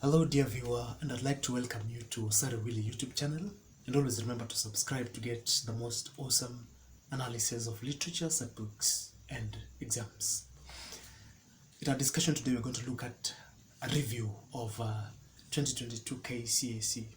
Hello dear viewer, and I'd like to welcome you to Sarah Willy YouTube channel, and always remember to subscribe to get the most awesome analysis of literature, set books and exams. In our discussion today we're going to look at a review of 2022 K.C.S.E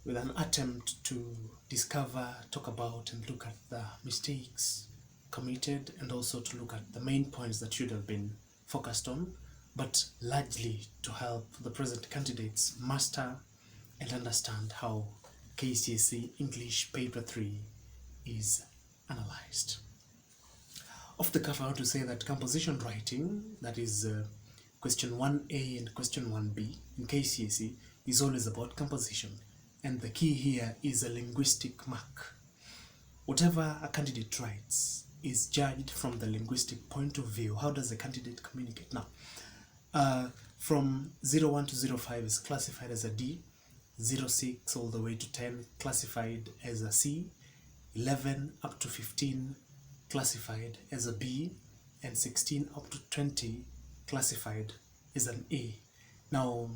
with an attempt to discover, talk about and look at the mistakes committed, and also to look at the main points that should have been focused on, but largely to help the present candidates master and understand how KCSE English Paper 3 is analyzed. Off the cuff, I want to say that composition writing, that is question 1A and question 1B in KCSE, is always about composition, and the key here is a linguistic mark. Whatever a candidate writes is judged from the linguistic point of view. How does the candidate communicate? Now, from 01 to 05 is classified as a D, 06 all the way to 10 classified as a C, 11 up to 15 classified as a B, and 16 up to 20 classified as an A. Now,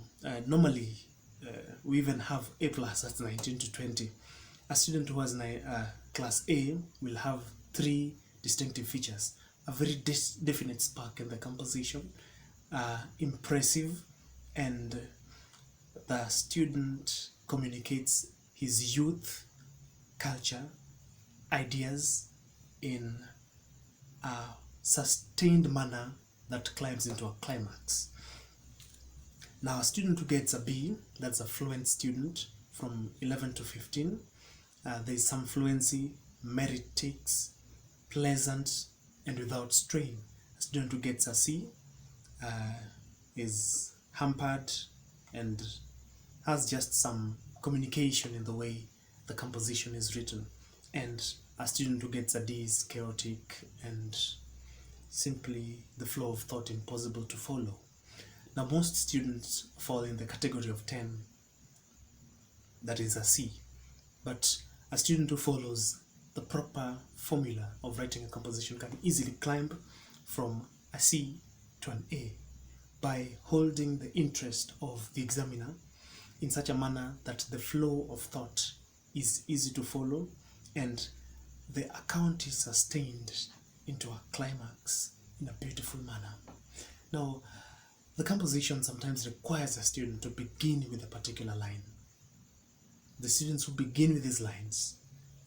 normally we even have A plus, that's 19 to 20. A student who has class A will have three distinctive features: a very definite spark in the composition, impressive, and the student communicates his youth, culture, ideas in a sustained manner that climbs into a climax. Now, a student who gets a B, that's a fluent student from 11 to 15. There is some fluency, merit ticks, pleasant, and without strain. A student who gets a C is hampered and has just some communication in the way the composition is written. And a student who gets a D is chaotic and simply the flow of thought impossible to follow. Now, most students fall in the category of 10, that is a C. But a student who follows the proper formula of writing a composition can easily climb from a C to an A by holding the interest of the examiner in such a manner that the flow of thought is easy to follow and the account is sustained into a climax in a beautiful manner. Now, the composition sometimes requires a student to begin with a particular line. The students who begin with these lines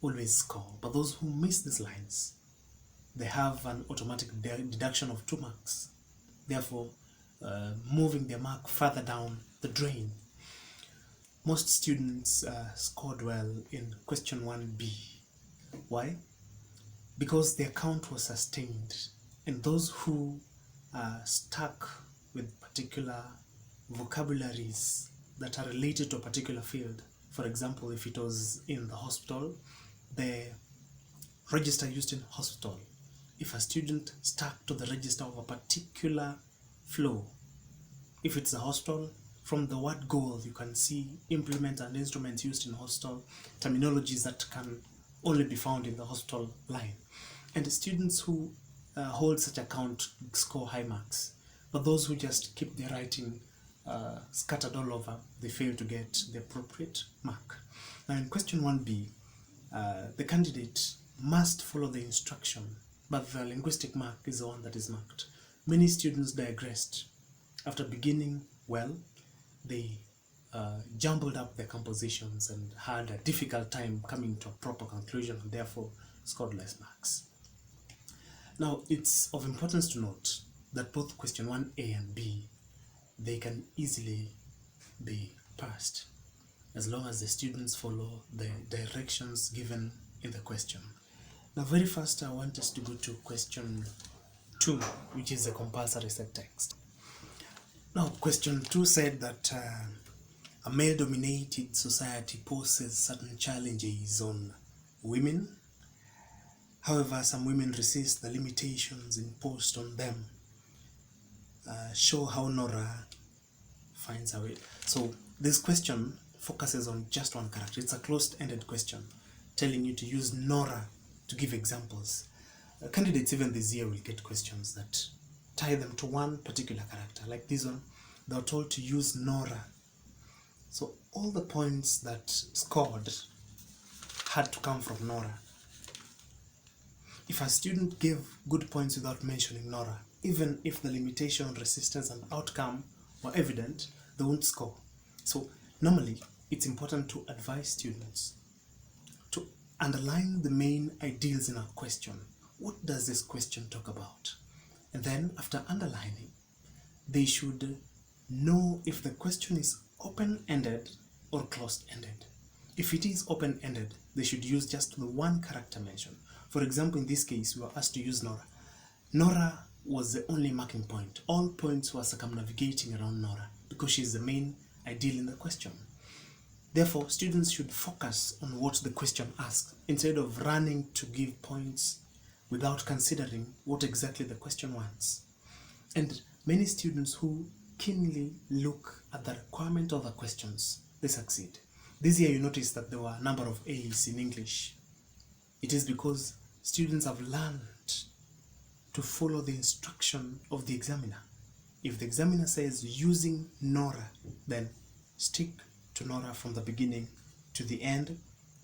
always score, but those who miss these lines, they have an automatic deduction of 2 marks, therefore moving their mark further down the drain. Most students scored well in question 1B. Why? Because the account was sustained, and those who stuck with particular vocabularies that are related to a particular field, for example, if it was in the hospital, the register used in hospital. If a student stuck to the register of a particular flow, if it's a hospital, from the word goal you can see implements and instruments used in hospital, terminologies that can only be found in the hospital line. And the students who hold such account score high marks, but those who just keep their writing scattered all over, they fail to get the appropriate mark. Now, in question 1B, the candidate must follow the instruction, but the linguistic mark is the one that is marked. Many students digressed. After beginning well, they jumbled up their compositions and had a difficult time coming to a proper conclusion, and therefore scored less marks. Now, it's of importance to note that both question 1A and B, they can easily be passed as long as the students follow the directions given in the question. Now, very first, I want us to go to question 2, which is the compulsory set text. Now, question 2 said that a male-dominated society poses certain challenges on women. However, some women resist the limitations imposed on them. Show how Nora finds a way. So this question focuses on just one character. It's a closed-ended question telling you to use Nora to give examples. Candidates even this year will get questions that tie them to one particular character. Like this one, they were told to use Nora. So all the points that scored had to come from Nora. If a student gave good points without mentioning Nora, even if the limitation, resistance, and outcome were evident, they won't score. So normally, it's important to advise students to underline the main ideals in a question. What does this question talk about? And then after underlining, they should know if the question is open-ended or closed-ended. If it is open-ended, they should use just the one character mentioned. For example, in this case, we were asked to use Nora. Nora was the only marking point. All points were circumnavigating around Nora because she is the main ideal in the question. Therefore, students should focus on what the question asks instead of running to give points without considering what exactly the question wants. And many students who keenly look at the requirement of the questions, they succeed. This year you notice that there were a number of A's in English. It is because students have learned to follow the instruction of the examiner. If the examiner says using Nora, then stick to Nora from the beginning to the end.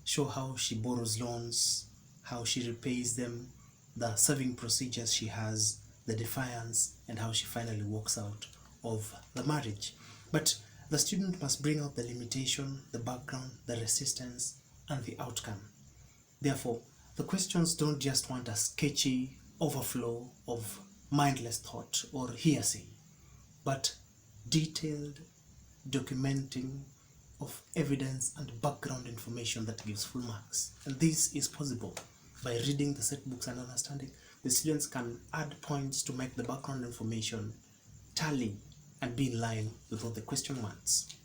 Show how she borrows loans, how she repays them, the serving procedures she has, the defiance, and how she finally walks out of the marriage. But the student must bring out the limitation, the background, the resistance, and the outcome. Therefore, the questions don't just want a sketchy overflow of mindless thought or hearsay, but detailed documenting of evidence and background information that gives full marks. And this is possible by reading the set books and understanding. The students can add points to make the background information tally and be in line with what the question wants.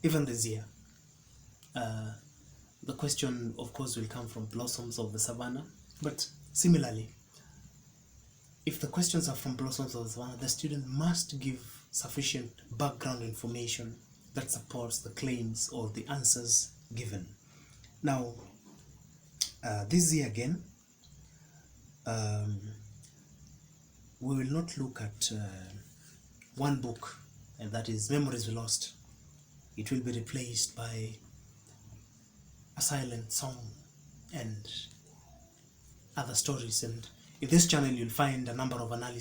Even this year, the question, of course, will come from Blossoms of the Savannah, but similarly, if the questions are from Blossoms of the Savannah, the student must give sufficient background information that supports the claims or the answers given. Now, this year again, we will not look at one book, and that is Memories We Lost. It will be replaced by A Silent Song and other stories. And in this channel, you'll find a number of analyses